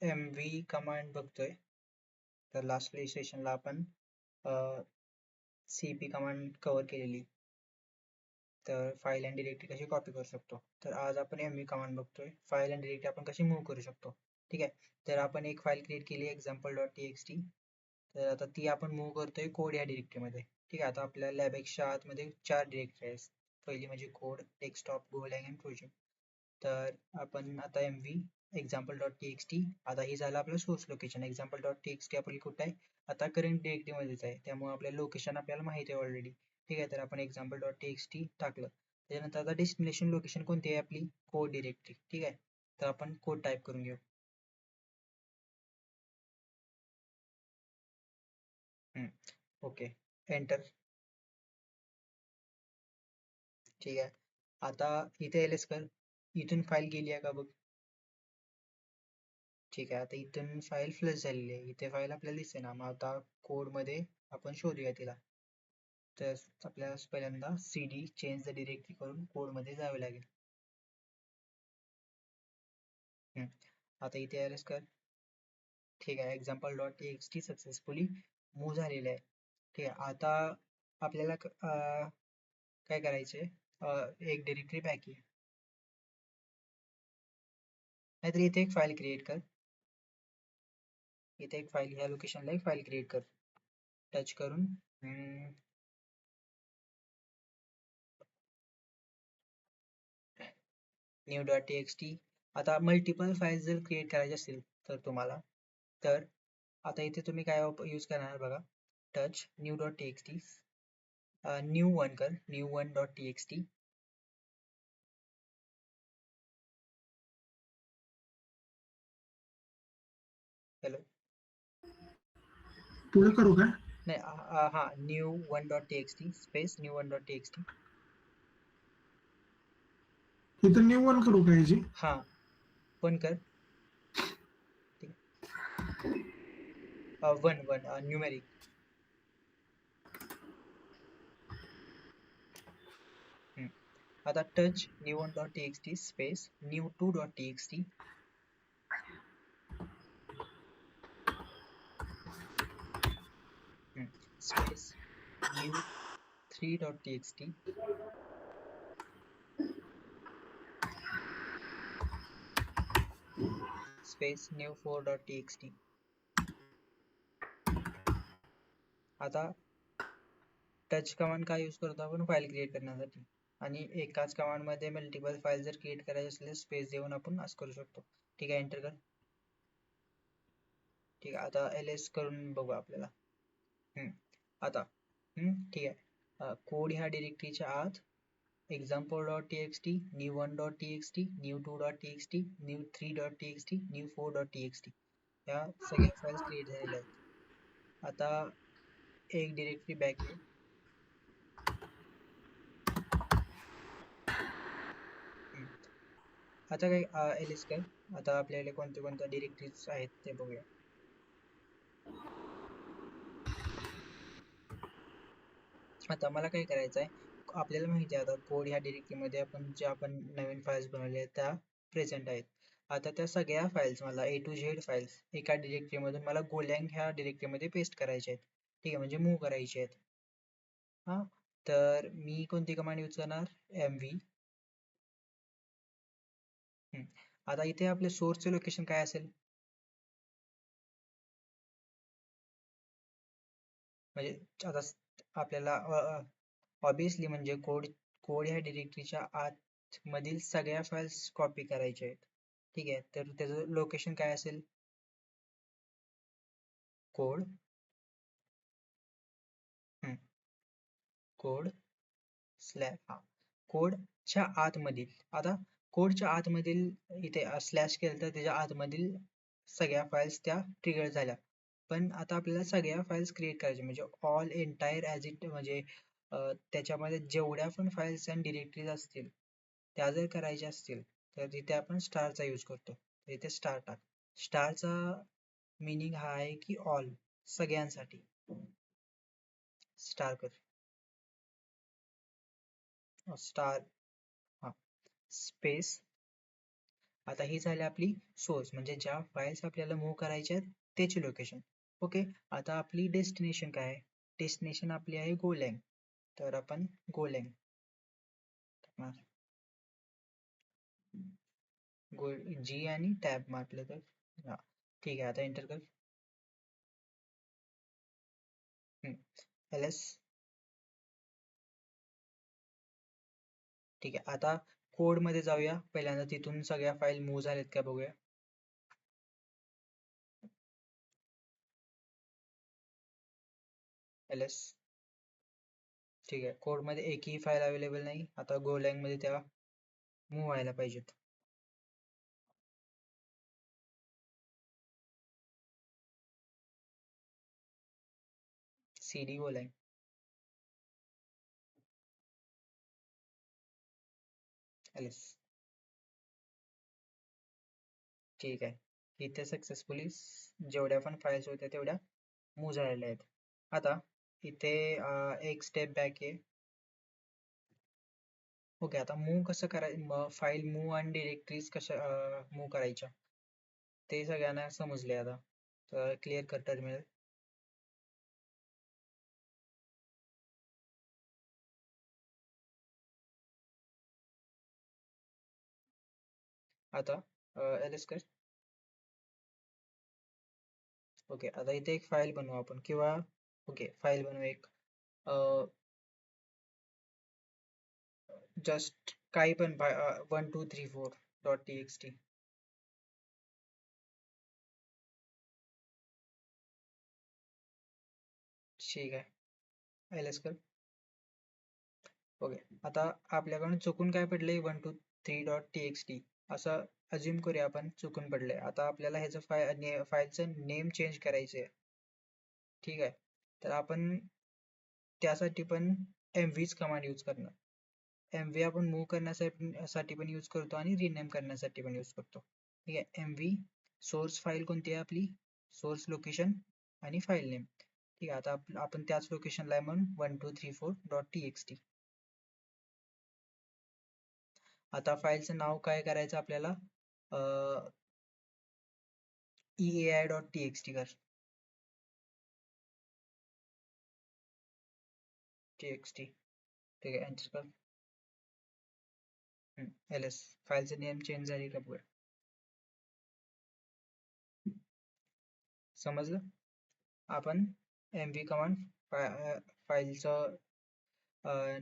MV command बघतोय. तर last सेशनला आपण CP कमांड कव्हर केलेली. तर फाईल अँड डिरेक्टरी कशी कॉपी करू शकतो. तर आज आपण MV कमांड बघतोय. फाईल अँड डिरेक्टरी आपण कशी मूव्ह करू शकतो. ठीक आहे. तर आपण एक फाईल क्रिएट केली example.txt. तर आता ती आपण मूव्ह करतोय कोड या डिरेक्टरीमध्ये. ठीक आहे. आता आपल्या लॅबएक्सच्या आतमध्ये 4 डिरेक्टरी आहेत. पहिली म्हणजे कोड, डेस्कटॉप, गोलँग आणि प्रोजेक्ट. तर आपण आता MV example.txt, आता हे झालं आपलं सोर्स लोकेशन. example.txt आपली कुठं आहे, आता करंट डिरेक्टरीमध्येच आहे, त्यामुळे आपलं लोकेशन आपल्याला माहिती आहे ऑलरेडी. ठीक आहे. तर आपण example.txt टाकलं. त्याच्यानंतर आता डेस्टिनेशन लोकेशन कोणती आहे आपली, कोड डिरेक्टरी. ठीक आहे. तर आपण कोड टाईप करून घेऊ. Okay, enter. ठीक आहे. आता इथे एलएस कर. इथून फाईल गेली आहे का बघ. ठीक आहे. आता इथून फाईल फ्लश झालेली आहे. इथे फाईल आपल्याला दिसते ना. मग आता कोडमध्ये आपण शोधूया तिला. तर आपल्याला पहिल्यांदा cd चेंज द डिरेक्टरी करून कोडमध्ये जावे लागेल. आता इथे एलएस कर. ठीक आहे. example.txt सक्सेसफुली मूव्ह झालेलं आहे. ठीक आहे. आता आपल्याला काय करायचंय, एक डिरेक्टरी बॅक आहे. नाहीतर इथे एक फाईल क्रिएट कर. इथे एक फाईल, ह्या लोकेशनला एक फाईल क्रिएट कर. टच करून new.txt. आता मल्टिपल फाईल्स जर क्रिएट करायचे असतील तर तुम्हाला, तर आता इथे तुम्ही काय यूज करणार बघा. टच new.txt, न्यू वन कर, new1.txt. हॅलो, पुढे करू का? नाही, हा new1.txt स्पेस new1.txt. इथं न्यू वन करू का याची? हा, वन कर. One numeric. आता touch new1.txt space new2.txt. Space new3.txt. Space new4.txt. आता टच कमांड का यूज करतो आपण, फाईल क्रिएट करण्यासाठी. आणि एकाच कमांड मध्ये मल्टिपल फाईल जर क्रिएट करायचे असले स्पेस देऊन आपण असं करू शकतो. ठीक आहे. एंटर कर. ठीक आहे. आता ls करून बघू आपल्याला. आता ठीक आहे. कोड ह्या डिरेक्टरीच्या आत example.txt, new1.txt, new2.txt, new3.txt, new4.txt या सगळ्या फाइल्स क्रिएट झालेल्या आहेत. आता एक डिरेक्टरी बॅक आहे. आता काय एलएस कर. आता आपल्याला कोणत्या कोणत्या डिरेक्टरीज आहेत ते बघूया. आता मला काय करायचं आहे, आपल्याला माहिती आहे आता कोड ह्या डिरेक्टरीमध्ये आपण नवीन फाइल्स बनवल्या आहेत त्या प्रेझेंट आहेत. आता त्या सगळ्या फाइल्स मला A to Z फाइल्स एका डिरेक्टरीमधून मला गोलँग ह्या डिरेक्टरीमध्ये पेस्ट करायचे आहेत. ठीक आहे, म्हणजे मूव्ह करायचे आहेत. हा, तर मी कोणती कमांड यूज करणार, MV. आता इथे आपले सोर्सचे लोकेशन काय असेल, म्हणजे आता आपल्याला ऑब्विसली म्हणजे कोड ह्या डिरेक्टरीच्या आत मधील सगळ्या फाइल्स कॉपी करायच्या आहेत. ठीक आहे. तर त्याचं लोकेशन काय असेल, कोड कोड स्लॅश, हा, कोडच्या आतमधील. आता कोडच्या आतमधील इथे स्लॅश केलं तर त्याच्या आतमधील सगळ्या फाइल्स त्या ट्रिगर झाल्या. पण आता आपल्याला सगळ्या फाइल्स क्रिएट करायच्या म्हणजे ऑल एंटायर ॲज इट, म्हणजे त्याच्यामध्ये जेवढ्या पण फाइल्स आणि डिरेक्टरीज असतील त्या जर करायच्या असतील तर तिथे आपण स्टारचा यूज करतो. तर इथे स्टार टाक. स्टारचा मिनिंग हा आहे की ऑल, सगळ्यांसाठी. स्टार कर, स्टार, हा, स्पेस. आता ही झाली आपली सोर्स, म्हणजे ज्या फाईल्स आपल्याला मूव्ह करायच्या आहेत त्याची लोकेशन. ओके, आता आपली डेस्टिनेशन काय आहे? डेस्टिनेशन आपली आहे गोलँग. तर आपण गोलँग टाकणार, जी आणि टॅब मारलं तर हा ठीक आहे. आता एंटर कर. ls. ठीक आहे, आता कोड मध्ये जाऊया. पहिल्यांदा तिथून सगळ्या फाईल मूव्ह झाल्यात का बघूया. ls. ठीक आहे, कोड मध्ये एकही फाईल अवेलेबल नाही. आता गोलँग मध्ये त्या मूव्ह व्हायला पाहिजेत. cd गोलँग. ls. ठीक आहे, इथे सक्सेसफुली जेवढ्या पण फाईल्स होत्या तेवढ्या मूव्ह झालेल्या आहेत. आता इथे एक स्टेप बॅक आहे. ओके, आता मूव्ह कसं करायचं, फाईल मूव्ह आणि डिरेक्टरीज कशा मूव्ह करायच्या ते सगळ्यांना समजले. आता तर क्लिअर कर टर्मिनल. आता ls कर. ओके, आता इथे एक फाईल बनवू आपण, किंवा ओके फाईल बनवू एक जस्ट काही पण 1234.txt. ठीक आहे, ls कर. ओके, आता आपल्याकडून चुकून काय पडलंय 123.txt असं अज्युम करूया आपण चुकून पडलंय. आता आपल्याला ह्याचं फाईलचं नेम चेंज करायचंय. ठीक आहे, तर आपण त्यासाठी पण mvच कमांड यूज करणार. mv आपण मूव्ह करण्यासाठी पण यूज करतो आणि रिनेम करण्यासाठी पण यूज करतो. ठीक आहे, mv सोर्स फाईल कोणती आहे आपली, सोर्स लोकेशन आणि फाईल नेम. ठीक आहे, आता आपण त्याच लोकेशनला आहे म्हणून 1234.txt. आता फाईलचं नाव काय करायचं आपल्याला, eai.txt कर. txt. ठीक आहे, एंटर कर. ls. फाईलचं नेम चेंज झाली का बघूया. समजलं. आपण mv कमांड फाईलचं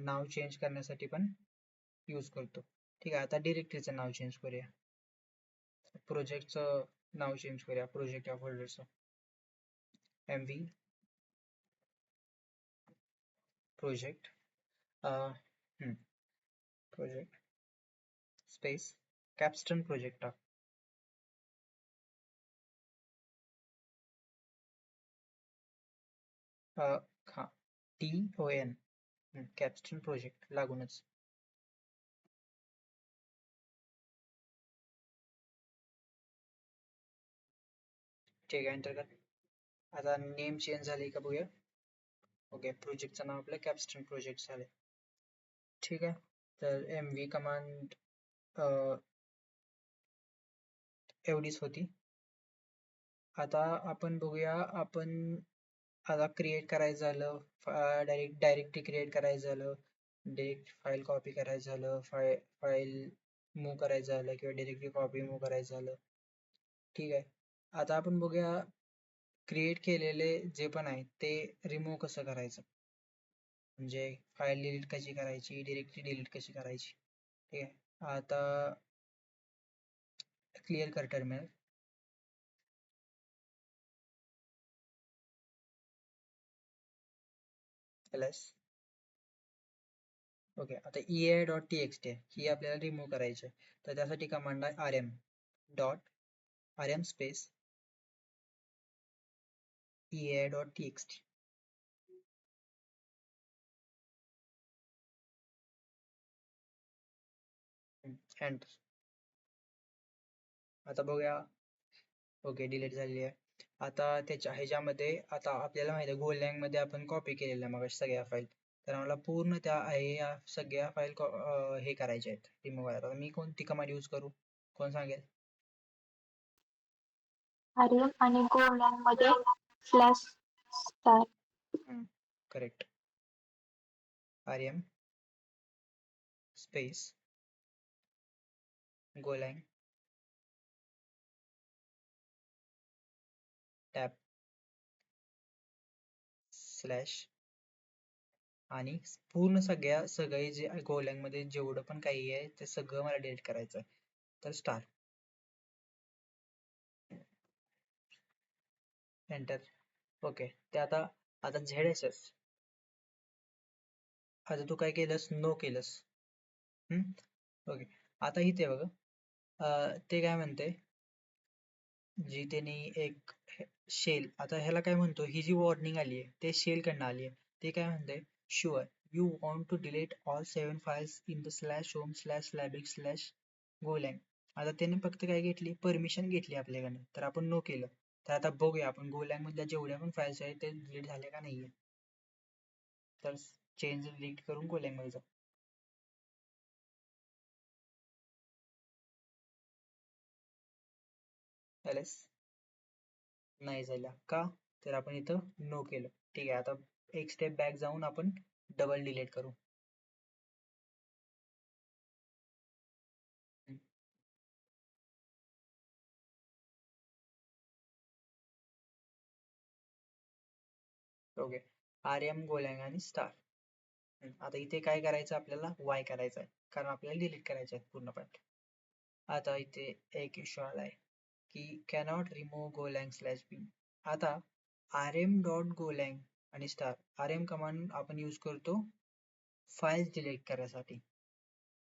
नाव चेंज करण्यासाठी पण यूज करतो. ठीक आहे, आता डिरेक्टरीचं नाव चेंज करूया, प्रोजेक्टचं नाव चेंज करूया, प्रोजेक्ट या फोल्डरचं. mv project project space capstone project टाक. हा TON कॅप्स्टन प्रोजेक्ट लागूनच. ठीक आहे, एंटर कर. आता नेम चेंज झाले का बघूया. ओके, प्रोजेक्टचं नाव आपलं कॅप्स्टन प्रोजेक्ट झाले. ठीक आहे, तर mv कमांड एवढीच होती. आता आपण बघूया, आपण आता क्रिएट करायचं झालं, डायरेक्टली क्रिएट करायचं झालं, डायरेक्ट फाईल कॉपी करायचं झालं, फाईल मूव्ह करायचं झालं, किंवा डायरेक्टली कॉपी मूव्ह करायचं झालं. ठीक आहे, आता आपण बघूया क्रिएट केलेले जे पण आहे ते रिमूव्ह कसं करायचं, म्हणजे फाईल डिलीट कशी करायची, डिरेक्टली डिलीट कशी करायची. ठीक आहे, आता क्लिअर कर टर्मिनल. ls. ओके, आता ei.txt ही आपल्याला रिमूव्ह करायची आहे, तर त्यासाठी कमांड आहे rm स्पेस ei.txt. एंटर. आता बघूया. ओके, डिलीट झालेली आहे. आता ह्याच्यामध्ये आता आपल्याला माहिती आहे गोलँग मध्ये आपण कॉपी केलेल्या मग सगळ्या फाईल, तर मला पूर्ण त्या या सगळ्या फाईल हे करायच्या आहेत, रिमूव्ह करायला. मी कोणती कमांड यूज करू, कोण सांगेल. आर्यम आणि गोल्यांमध्ये slash star. Correct. R M space Golang tab slash आणि पूर्ण सगळे जे गोलँग मध्ये जेवढं पण काही आहे ते सगळं मला डिलीट करायचं आहे. तर स्टार एंटर. ओके. ते आता ZSS आता तू काय केलंस, नो केलंस. ओके. आता इथे बघ ते काय म्हणते, जी त्यांनी एक शेल, आता ह्याला काय म्हणतो, ही जी वॉर्निंग आली आहे ते शेल कडनं आली आहे. ते काय म्हणते, sure you want to delete all 7 files in the slash home slash LabEx slash Golang. आता त्याने फक्त काय घेतली, परमिशन घेतली आपल्याकडनं, तर आपण नो केलं. तर आता बघूया आपण गोलँग मधल्या जेवढ्या पण फाइल्स आहेत ते डिलीट झाले का नाहीये. तर चेंज डिलीट करून गोलँग मध्ये जाऊ. एलएस नाही झाल्या का, तर आपण इथं नो केलं. ठीक आहे. आता एक स्टेप बॅक जाऊन आपण डबल डिलीट करू. ओके. आर्यम गोलँग आणि स्टार. आता इथे काय करायचं, आपल्याला वाय करायचं आहे, कारण आपल्याला डिलीट करायचं आहे पूर्णपणे. आता इथे एक इश्यू आलाय की कॅनॉट रिमूव्ह गोलँग स्लॅश बी. आता rm डॉट गोलँग आणि स्टार, rm कमांड आपण यूज करतो फाइल्स डिलीट करण्यासाठी,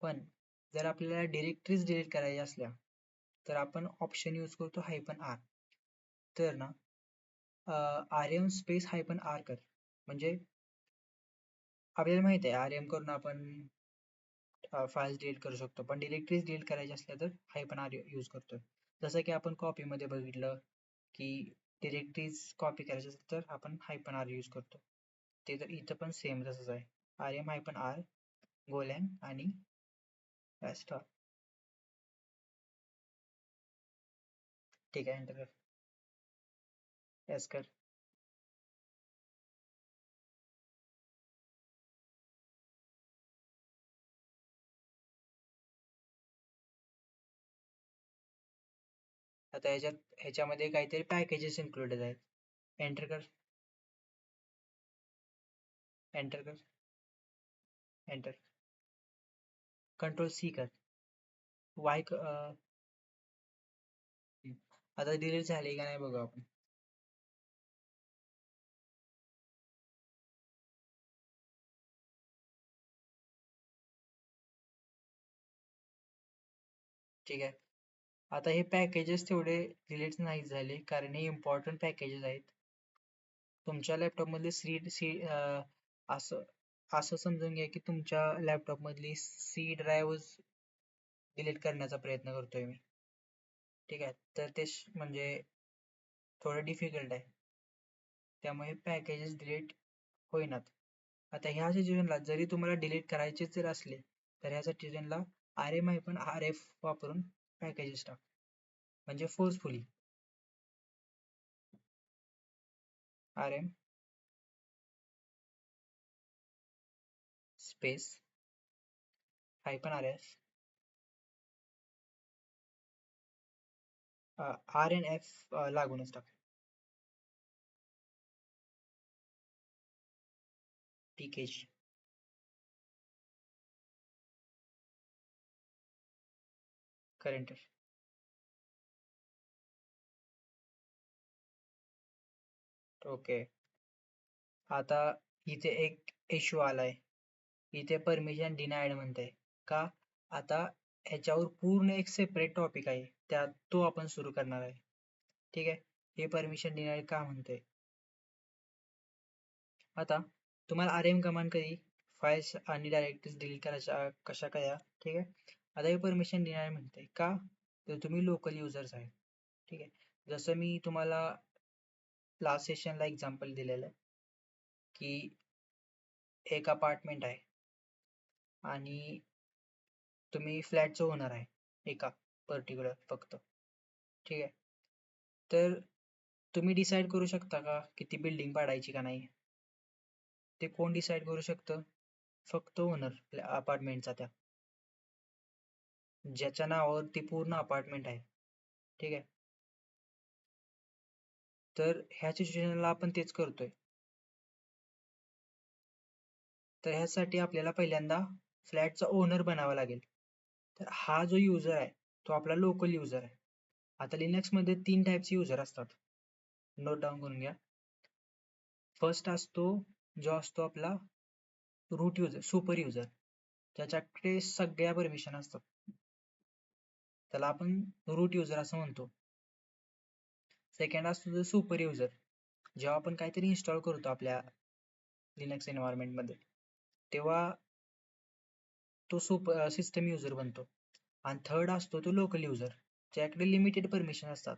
पण जर आपल्याला डिरेक्टरीज डिलीट करायच्या असल्या तर आपण ऑप्शन यूज करतो -r. तर ना rm स्पेस -r कर, म्हणजे आपल्याला माहित आहे rm करून आपण फाइल्स डिलीट करू शकतो, पण डिरेक्टरीज डिलीट करायची असल्या तर -r यूज करतोय. जसं की आपण कॉपी मध्ये बघितलं की डिरेक्टरीज कॉपी करायची असेल तर आपण -r यूज करतो. ते तर इथं पण सेम तसंच आहे, rm -r गोलँग आणि स्टार. ठीक आहे, एंटर कर. यस कर. आता ह्याच्यामध्ये काहीतरी पॅकेजेस इन्क्लुडेड आहेत. एंटर कर. एंटर कर. एंटर. कंट्रोल-C कर. वाय आता डिलीट झाले का नाही बघू आपण. ठीक आहे. आता हे पॅकेजेस तेवढे डिलीट नाही झाले कारण हे इम्पॉर्टंट पॅकेजेस आहेत. तुमच्या लॅपटॉप मधले असं असं समजून घ्या की तुमच्या लॅपटॉप मधली C ड्राईव्ह डिलीट करण्याचा प्रयत्न करतोय मी. ठीक आहे, तर ते म्हणजे थोडं डिफिकल्ट आहे, त्यामुळे पॅकेजेस डिलीट होईनात. आता ह्या सिच्युएशनला जरी तुम्हाला डिलीट करायचे जर असले तर ह्या सिच्युएशनला rm-rf वापरून पॅकेजेस टाक, म्हणजे forcefully rm space -rf rnf लागूनच टाक. pkg current. ओके. आता इथे एक इश्यू आलाय, इथे परमिशन डिनायड म्हणते का. आता ह्याच्यावर पूर्ण एक सेपरेट टॉपिक आहे, त्यात तो आपण सुरू करणार आहे. ठीक आहे, हे परमिशन डिनायड का म्हणते. आता तुम्हाला rm कमांड कधी फाइल्स आणि डायरेक्टरीज डिलीट करायच्या कशा कळल्या. ठीक आहे. आता हे परमिशन डिनायड म्हणते का, तर तुम्ही लोकल युजर्स आहे. ठीक आहे, जसं मी तुम्हाला लास्ट सेशनला एक्झाम्पल दिलेलं आहे की एक अपार्टमेंट आहे आणि तुम्ही फ्लॅटचं ओनर आहे एका पर्टिक्युलर फक्त. ठीक आहे, तर तुम्ही डिसाईड करू शकता का किती बिल्डिंग पाडायची का नाही? ते कोण डिसाईड करू शकतं? फक्त ओनर अपार्टमेंटचा त्या, ज्याच्या नावावर ती पूर्ण अपार्टमेंट आहे. ठीक आहे. तर ह्या सिच्युएशनला आपण तेच करतोय. तर ह्यासाठी आपल्याला पहिल्यांदा फ्लॅटचा ओनर बनावा लागेल. तर हा जो युजर आहे तो आपला लोकल युजर आहे. आता लिनक्समध्ये 3 टाईपचे युजर असतात. नोट डाऊन करून घ्या. फर्स्ट असतो जो असतो आपला रूट युजर, सुपर युजर, ज्याच्याकडे सगळ्या परमिशन असतात. त्याला आपण रूट युजर असं म्हणतो. सेकंड असतो जो सुपर युजर, जेव्हा आपण काहीतरी इन्स्टॉल करतो आपल्या लिनक्स एन्व्हायरमेंट मध्ये, तेव्हा तो सिस्टम युजर बनतो. आणि थर्ड असतो तो लोकल युजर, ज्याकडे लिमिटेड परमिशन असतात.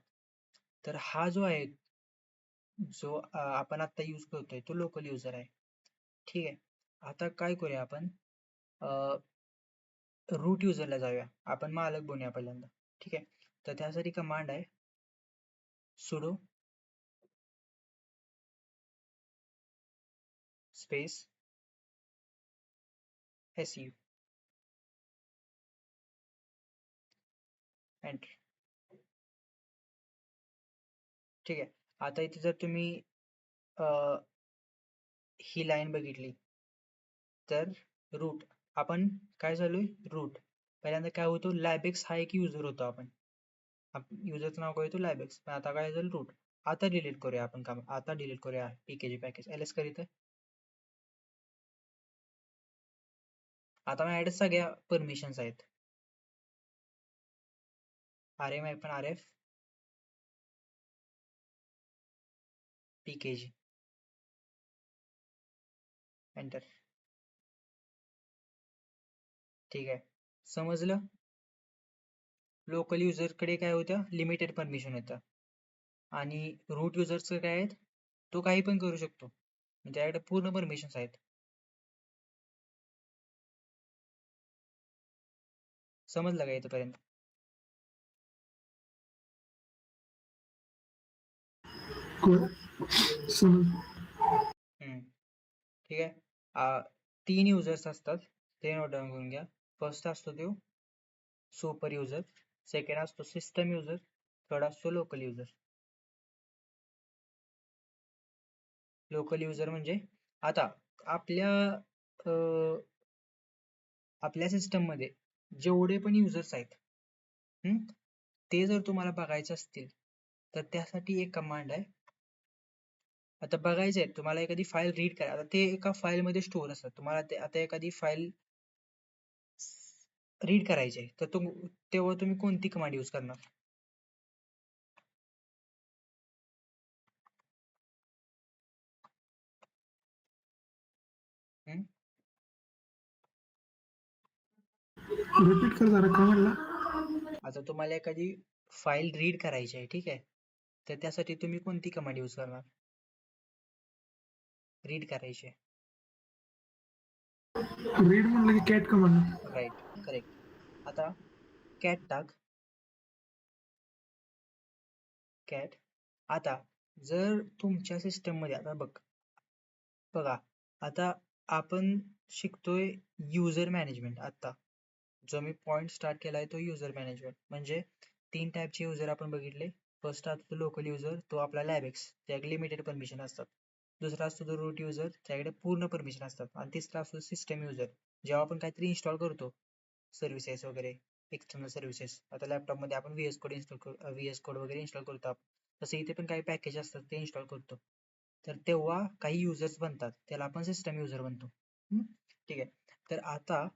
तर हा जो आहे, जो आपण आता यूज करतोय, तो लोकल युजर आहे. ठीक आहे. आता काय करूया आपण, रूट युजरला जाऊया. आपण मालक बनूया पहिल्यांदा. ठीक आहे. तर त्यासाठी कमांड आहे sudo स्पेस su, एंटर. ठीक आहे. आता इथे जर तुम्ही ही लाईन बघितली तर रूट, आपण काय झालोय, रूट. पहिल्यांदा काय होतो, लायबेक्स हा एक युजर होतो. आपण युजरचं नाव काय होतं, लायबेक्स. पण आता काय झालं, रूट. आता डिलीट करूया आपण काम, आता डिलीट करूया पीकेजी पॅकेज. ls करीत आता माझ्याकडे सगळ्या परमिशन्स आहेत. rf pkg, enter. ठीक आहे. समजलं? लोकल युजरकडे काय होतं, लिमिटेड परमिशन होतं. आणि रूट युजरचं काय आहेत, तो काही पण करू शकतो, म्हणजे त्याकडे पूर्ण परमिशन्स आहेत. समजलं का इथपर्यंत? समज. ठीक आहे. 3 युजर्स असतात, ते नोट डाऊन करून घ्या. फर्स्ट असतो तो सुपर युजर, सेकंड असतो सिस्टम युजर, थर्ड असतो लोकल युजर. लोकल युजर म्हणजे आता आपल्या सिस्टम मध्ये जेवढे पण युजर्स आहेत, ते जर तुम्हाला बघायचे असतील तर त्यासाठी एक कमांड आहे. आता बघायचं आहे तुम्हाला, एखादी फाईल रीड करा. आता ते एका फाईल मध्ये स्टोअर असतात. तुम्हाला ते आता एखादी फाईल रीड करायची आहे, तर तेव्हा तुम्ही कोणती कमांड यूज करणार? रिपीट कर जरा, काय म्हणला? आता तुम्हाला एखादी फाईल रीड करायची आहे, ठीक आहे, तर त्यासाठी तुम्ही कोणती कमांड यूज करणार? रीड करायची आहे. रीड म्हणलं की कॅट कमांड. Right, correct. आता कॅट टाक, कॅट. आता जर तुमच्या सिस्टम मध्ये, आता बघा, आता आपण शिकतोय युजर मॅनेजमेंट. आता जो मी पॉइंट स्टार्ट केलाय तो युजर मॅनेजमेंट, म्हणजे 3 टाईपचे युजर आपण बघितले. फर्स्ट असतो लोकल युजर, तो आपला लॅबेक्स, त्याकडे लिमिटेड परमिशन असतात. दुसरा असतो तो रूट युजर, त्याकडे पूर्ण परमिशन असतात. आणि तिसरा असतो सिस्टम युजर, जेव्हा आपण काहीतरी इन्स्टॉल करतो, सर्व्हिसेस वगैरे, एक्सटर्नल सर्व्हिसेस. आता लॅपटॉपमध्ये आपण VS कोड वगैरे इन्स्टॉल करतो. तसं इथे पण काही पॅकेज असतात ते इन्स्टॉल करतो. तर तेव्हा काही युजर्स बनतात, त्याला आपण सिस्टम युजर बनतो. ठीक आहे. तर आता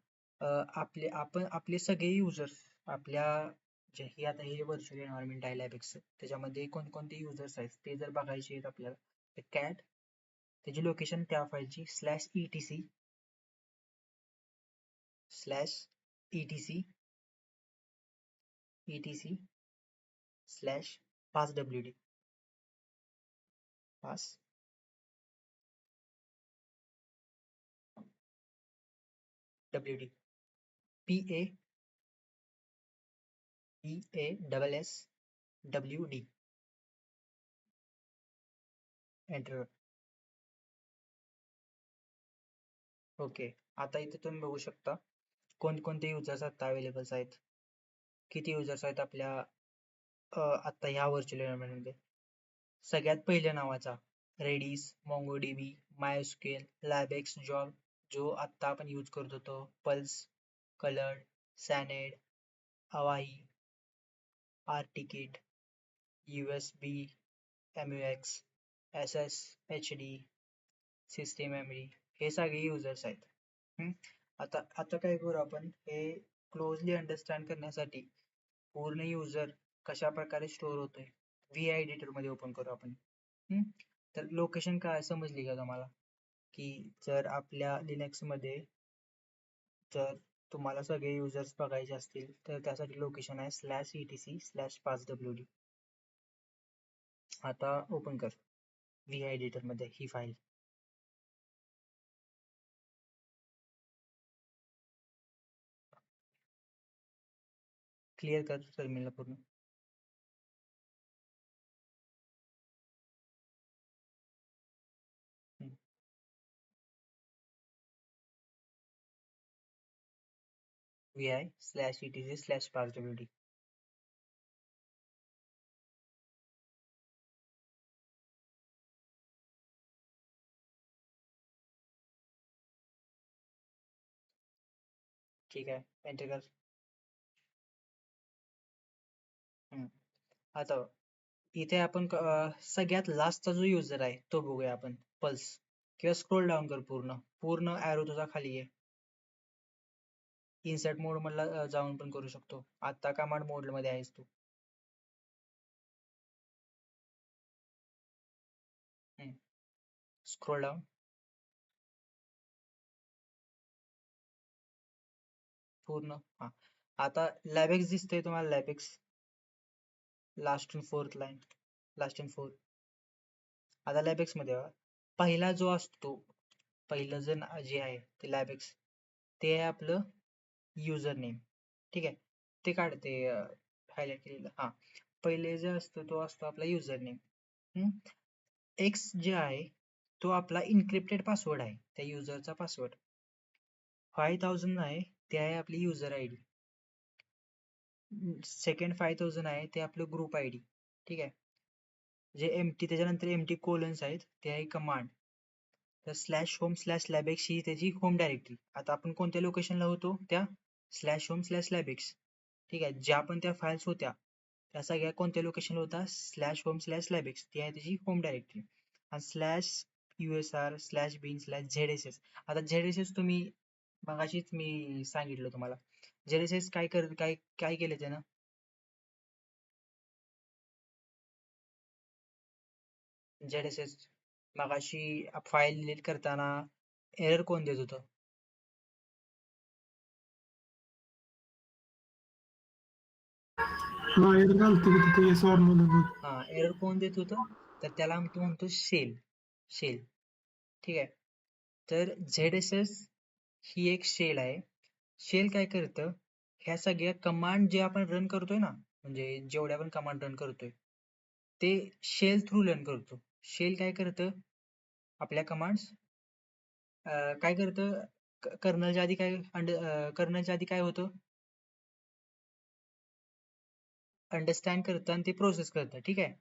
आपले सगळे युजर्स, आपल्या जे ही आता हे व्हर्च्युअल एन्व्हायरमेंट आहे लॅबेक्स, त्याच्यामध्ये कोणकोणते युजर्स आहेत ते जर बघायचे आहेत आपल्याला, तर कॅट, त्याची लोकेशन त्या फाईलची /etc/etc/passwd, passwd, PASSWD. Enter. Okay, आता इथे तुम्ही बघू शकता कोणकोणते युजर्स आता अवेलेबल्स आहेत, किती युजर्स आहेत आपल्या आता ह्या व्हर्च्युअल एन्व्हायरमेंट मध्ये. सगळ्यात पहिल्या नावाचा रेडिस, मोंगोडीबी, मायस्क्वेल, लॅबएक्स जॉब जो आत्ता आपण यूज करत होतो, पल्स, कलर्ड, सॅनेड, हवाई, आर्टिकिट, USB, MUX, SS, HD, system memory, हे सगळे युजर्स आहेत. आता आता काय करू आपण, हे क्लोजली अंडरस्टँड करण्यासाठी पूर्ण युजर कशा प्रकारे स्टोअर होतोय VI एडिटर मध्ये ओपन करू आपण. तर लोकेशन काय समजली का तुम्हाला, की जर आपल्या लिनक्स मध्ये जर तुम्हाला सगळे युजर्स बघायचे असतील तर त्यासाठी लोकेशन आहे /etc/5wd. आता ओपन कर VI एडिटर मध्ये ही फाईल. क्लिअर कर टर्मिनल पूर्ण. VI/etc/5wd. ठीक आहे, एंटर कर. आता इथे आपण सगळ्यात लास्टचा जो युजर आहे तो बघूया आपण, पल्स. किंवा स्क्रोल डाऊन कर, पूर्ण पूर्ण ॲरो तुझा खाली आहे. इन्सर्ट मोड मधला जाऊन पण करू शकतो, आता कमांड मोड मध्ये आहेस तू. स्क्रोल डाऊन पूर्ण. हा, आता लॅबेक्स दिसतंय तुम्हाला, LabEx last and fourth line, last and fourth. आता लॅबेक्स मध्ये पहिला जो असतो, पहिलं जे आहे ते लॅबेक्स, ते आहे आपलं युजर नेम. ठीक आहे, ते काढते हायलाइट केलेलं. हा, पहिले जे असतो तो असतो आपला युजर नेम. एक्स जे आहे तो आपला इन्क्रिप्टेड पासवर्ड आहे, त्या युजरचा पासवर्ड. 5000 आहे ते आहे आपली युजर आय डी. सेकंड 5000 आहे ते आपलं ग्रुप आय डी. ठीक आहे, जे एमटी त्याच्यानंतर एमटी कोलन्स आहेत ते आहे कमांड. तर /home/labx ही त्याची होम डायरेक्टरी. आता आपण कोणत्या लोकेशनला होतो, त्या /home/labx. ठीक आहे, ज्या पण त्या फाईल्स होत्या त्या सगळ्या कोणत्या लोकेशनला होता, /home/labx, ती आहे त्याची होम डायरेक्टरी. आणि /usr/bin/zss. आता ZSS तुम्ही मगाशीच मी सांगितलं तुम्हाला, ZSS काय काय केलं त्यानं. ZSS मगाशी फाईल डिलीट करताना एरर कोण देत होतं? हा एरर घालतो की तिथे SR म्हणून. हा, एरर कोण देत होतं, तर त्याला तू म्हणतो शेल. ठीक आहे, तर ZSS ही एक शेल आहे. शेल काय करतं, ह्या सगळ्या कमांड जे आपण रन करतोय ना, म्हणजे जेवढ्या पण कमांड रन करतोय ते शेल थ्रू रन करतो. शेल काय करतं, आपल्या कमांड्स काय करतं, कर्नलच्या आधी काय होतं, अंडरस्टँड करतं आणि ते प्रोसेस करतं. ठीक आहे,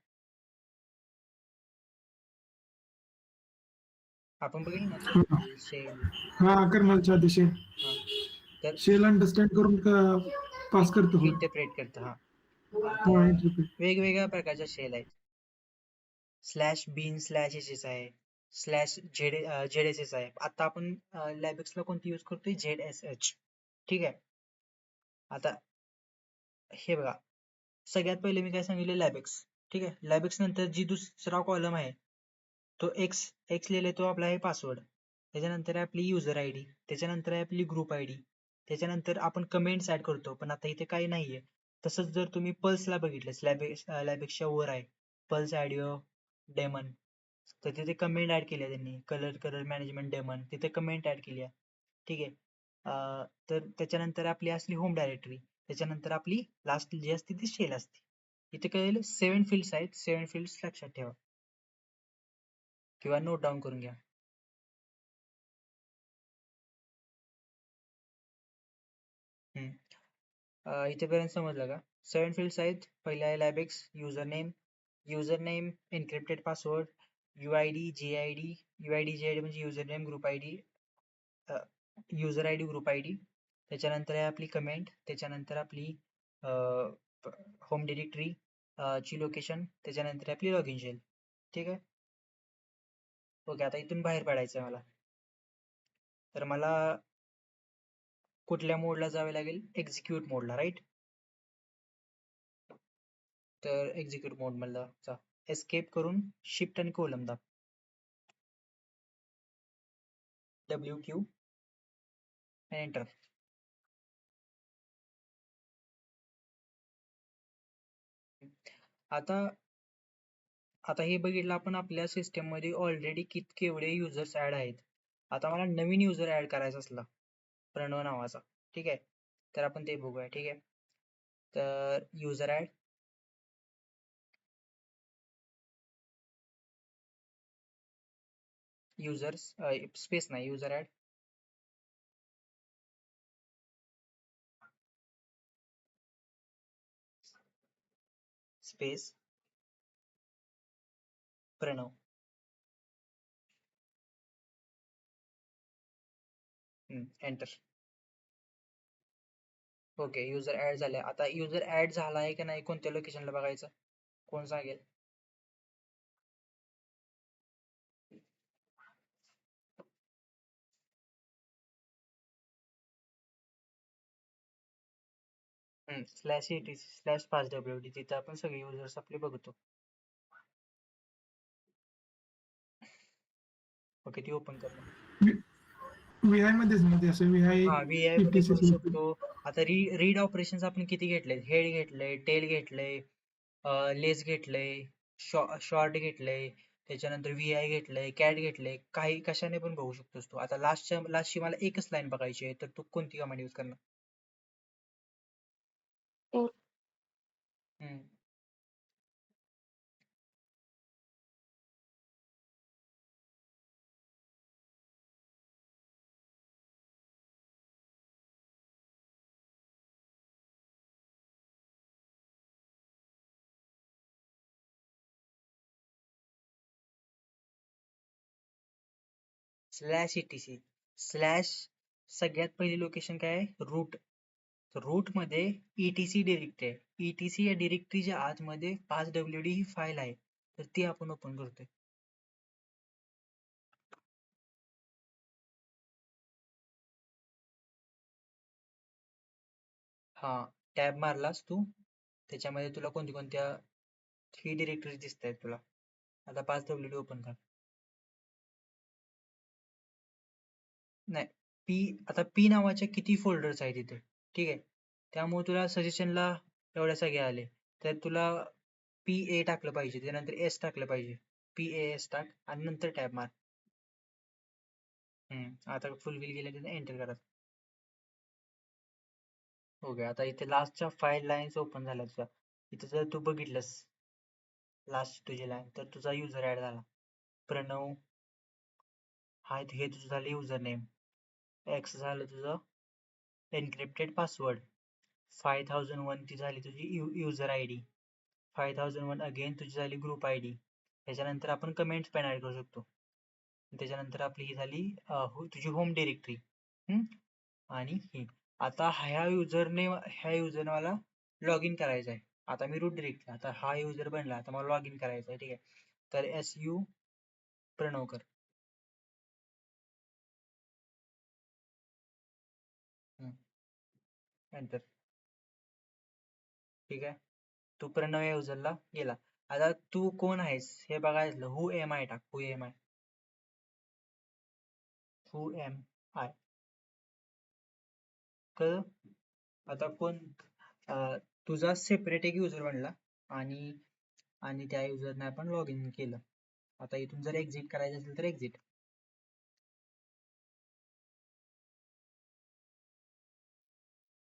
आपण बघितलं ना कर्नल, शेल. हा, कर्नलच्या आधी शेल. हा, तर शेल अंडरस्टँड करून पास करतो. इंटरप्रेट करतं. हा, हा, आता इंटरप्रेट. वेगवेगळ्या प्रकारच्या शेल आहेत. /bin/ss आहे, /ZSS आहे. आता आपण लॅबेक्सला कोणती यूज करतोय, ZSH. ठीक आहे, आता हे बघा, सगळ्यात पहिले मी काय सांगितलं, लॅबेक्स. ठीक आहे, लॅबेक्स नंतर जी दुसरा कॉलम आहे तो एक्स लिहिलंय, तो आपला आहे पासवर्ड. त्याच्यानंतर आहे आपली युजर आय डी, त्याच्यानंतर आहे आपली ग्रुप आय डी, त्याच्यानंतर आपण कमेंट्स ऍड करतो, पण आता इथे काही नाहीये. तसंच जर तुम्ही पल्सला बघितलं, लॅबेक्सच्या वर आहे पल्स ऑडिओ डेमन, तर तिथे कमेंट ऍड केल्या त्यांनी, कलर मॅनेजमेंट डेमन, तिथे कमेंट ऍड केल्या. ठीक आहे, तर त्याच्यानंतर आपली असली होम डायरेक्टरी, त्याच्यानंतर आपली लास्ट जी असते ती शेल असते. इथे काय 7 फील्ड्स आहेत, 7 फील्ड्स लक्षात ठेवा. किंवा नोट डाऊन करून घ्या. इथेपर्यंत समजलं का? 7 fields आहेत. पहिला आहे LabEx, user name encrypted password, UID JID, UID JID म्हणजे user name, group I D, user I D, group I D. त्याच्यानंतर आहे आपली कमेंट, त्याच्यानंतर आपली होम डिरेक्टरी ची लोकेशन, त्याच्यानंतर आपली लॉगिन शेल. ठीक आहे. ओके, आता इथून बाहेर पडायचं आहे मला. तर मला कुठल्या मोडला जावे लागेल? एक्झिक्यूट मोडला, राईट? तर एक्झिक्यूट मोड मधला जा. एस्केप करून शिफ्ट आणि कोलम दाब. WQ enter. आता आता हे बघितलं आपण आपल्या सिस्टम मध्ये ऑलरेडी केवढे युजर्स ऍड आहेत. आता मला नवीन युजर ऍड करायचा असला प्रणव नावाचा, ठीक आहे, तर आपण ते बघूया. ठीक आहे, तर युजर ऍड, युजर्स स्पेस नाही, user add, space Pranav. Enter. Okay, user add झालाय. आता युजर ऍड झालाय की नाही कोणत्या लोकेशनला बघायचं? कोण सांगेल? /etc/5wd तिथं आपण सगळे युजर्स आपले बघतो. ओके, ती ओपन करणार. VI मध्येच मध्ये असं VI हा, VI मध्ये ETC करू शकतो. आता रीड ऑपरेशन्स आपण किती घेतले? हेड घेतलंय, टेल घेतलंय, लेस घेतलंय, शॉर्ट घेतलंय, त्याच्यानंतर VI घेतलंय, कॅट घेतलंय. काही कशाने पण बघू शकतोस तू. आता लास्टची मला एकच लाईन बघायची आहे, तर तू कोणती कमांड यूज करणार? टेल. हम्म /etc स्लॅश सगळ्यात पहिली लोकेशन काय आहे? रूट. रूट मध्ये ETC डिरेक्टरी आहे. ETC या डिरेक्टरीच्या आतमध्ये 5wd ही फाईल आहे, तर ती आपण ओपन करतोय. हा, टॅब मारलास तू, त्याच्यामध्ये तुला कोणत्या 3 डिरेक्टरी दिसत आहेत तुला. आता 5wd ओपन कर. नाही, आता पी नावाच्या किती फोल्डर्स आहेत इथे, ठीक आहे. त्यामुळे तुला सजेशनला एवढ्या सगळ्या आले, तर तुला PA टाकलं पाहिजे, त्यानंतर S टाकलं पाहिजे. PAS टाक आणि नंतर टॅब मार. आता फुलफिल केल्यानंतर एंटर करा. ओके, आता इथे लास्टच्या 5 लाईन्स ओपन झाल्या तुझ्या. इथे जर तू बघितलंस लास्ट तुझी लाईन, तर तुझा युजर ऍड झाला प्रणव. हा, हे तुझं झालं युजर नेम. X झालं तुझं एन्क्रिप्टेड पासवर्ड. 5001 ती झाली तुझी युजर आय डी. 5001 अगेन तुझी झाली ग्रुप आय डी. त्याच्यानंतर आपण कमेंट्स पण ऍड करू शकतो. त्याच्यानंतर आपली ही झाली तुझी होम डिरेक्टरी. आणि ही आता ह्या युजरने मला लॉग इन करायचं आहे. आता मी रूट डिरेक्टरी, आता हा युजर बनला, आता मला लॉग इन करायचं आहे. ठीक आहे, तर SU प्रणवकर. एंटर. ठीक आहे, तू प्रणव या युजरला गेला. आता तू कोण आहेस हे बघायचं. हू एम आय टाक. हू एम आय कळलं? आता कोण तुझा सेपरेट एक युजर बनला आणि आणि त्या युजरने आपण लॉग इन केलं. आता इथून जर एक्झिट करायचं असेल तर एक्झिट.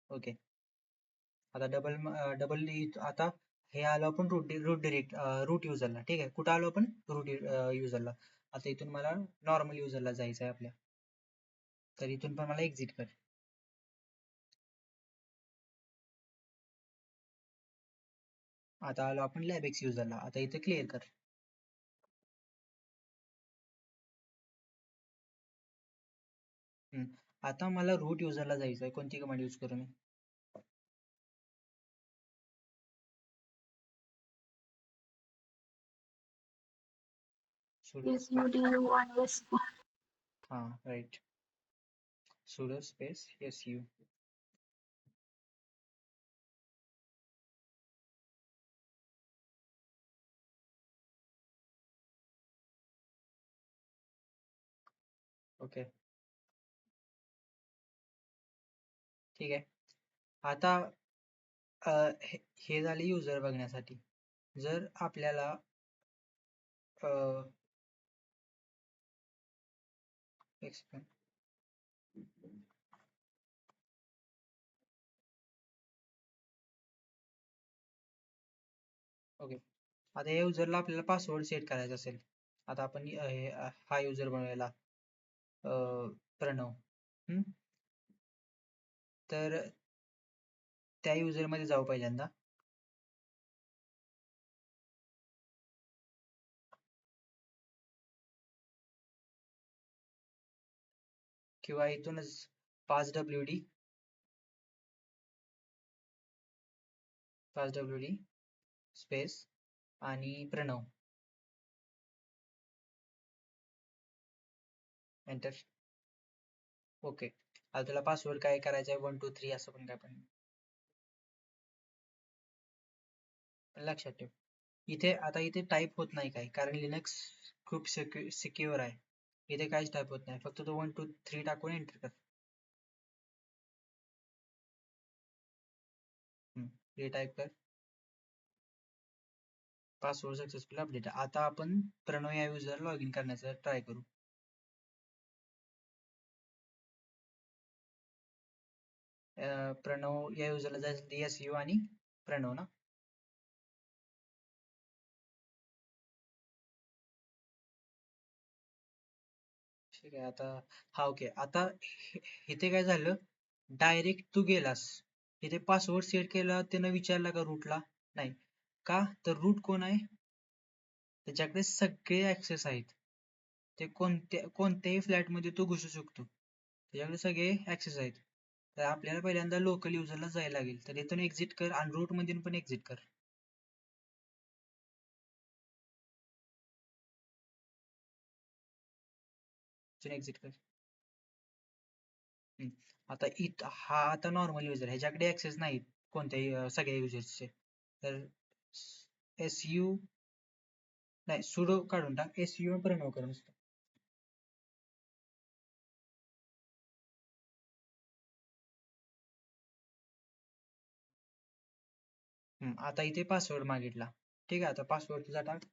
ओके, आता डबल आता हे आलो आपण रूट युजरला. ठीक आहे, कुठं आलो आपण? रूट युजरला. आता इथून मला नॉर्मल युजरला जायचं आहे आपल्या, तर इथून पण मला एक्झिट कर. आता आलो आपण लॅबएक्स युजरला. आता इथे क्लिअर कर. आता मला रूट युजरला जायचं आहे. कोणती कमांड यूज करू मी? sudo SUDU1SU. हा right, sudo space su. Okay, ठीक आहे. आता हे झाले युजर बघण्यासाठी. जर आपल्याला एक्सप्लेन ओके, आता या युजरला आपल्याला पासवर्ड सेट करायचा असेल. आता आपण हा युजर बनवायला प्रणव. तर त्या युजर मध्ये जाऊ पहिल्यांदा. किंवा इथूनच passwd स्पेस आणि प्रणव एंटर. ओके, आता तुला पासवर्ड काय करायचा आहे 1 2 3 असं पण काय पण लक्षात ठेव. इथे टाईप होत नाही काय, कारण लिनक्स खूप सिक्युअर आहे. इथे काहीच टाईप होत नाही, फक्त तो 1 2 3 टाकून एंटर कर. टाईप कर. Password successful update. आता आपण प्रणव या युजर लॉग इन करण्याचा ट्राय करू. प्रणव या युजरला जायचं su आणि प्रणव ना. ठीक आहे. आता हा ओके, आता इथे काय झालं, डायरेक्ट तू गेलास इथे पासवर्ड सेट केला, त्यानं विचारला का रूटला? नाही. का तर रूट कोण आहे? त्याच्याकडे सगळे ऍक्सेस आहेत. ते कोणत्याही फ्लॅट मध्ये तो घुसू शकतो, त्याच्याकडे सगळे ऍक्सेस आहेत. तर आपल्याला पहिल्यांदा लोकल युजरला जायला लागेल. तर इथून एक्झिट कर आणि रूट मधून पण एक्झिट कर. एक्झिट कर. आता हा आता नॉर्मल युजर, ह्याच्याकडे ऍक्सेस नाही कोणत्याही सगळ्या युजर्सचे. तर su नाही, sudo काढून टाक, su प्रणव कर नुसतं. आता इथे पासवर्ड मागितला. ठीक आहे, आता पासवर्ड तुझा टाक.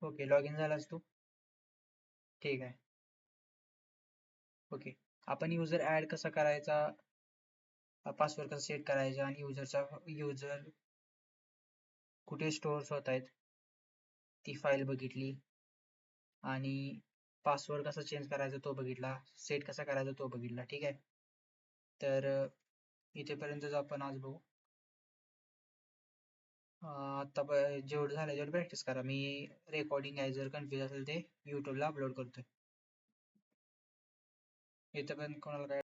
ओके, लॉग इन झालास तू. ठीक आहे. ओके, आपण युजर ऍड कसा करायचा, पासवर्ड कसा सेट करायचा आणि युजर कुठे स्टोअर्स होत आहेत ती फाईल बघितली, आणि पासवर्ड कसा चेंज करायचा तो बघितला, सेट कसा करायचा तो बघितला. ठीक आहे, तर इथेपर्यंतच आपण आज बघू. आता जेवढं झालं तेवढं प्रॅक्टिस करा. मी रेकॉर्डिंग आहे, जर कन्फ्युज असेल ते युट्यूबला अपलोड करतोय. इथेपर्यंत कोणाला काय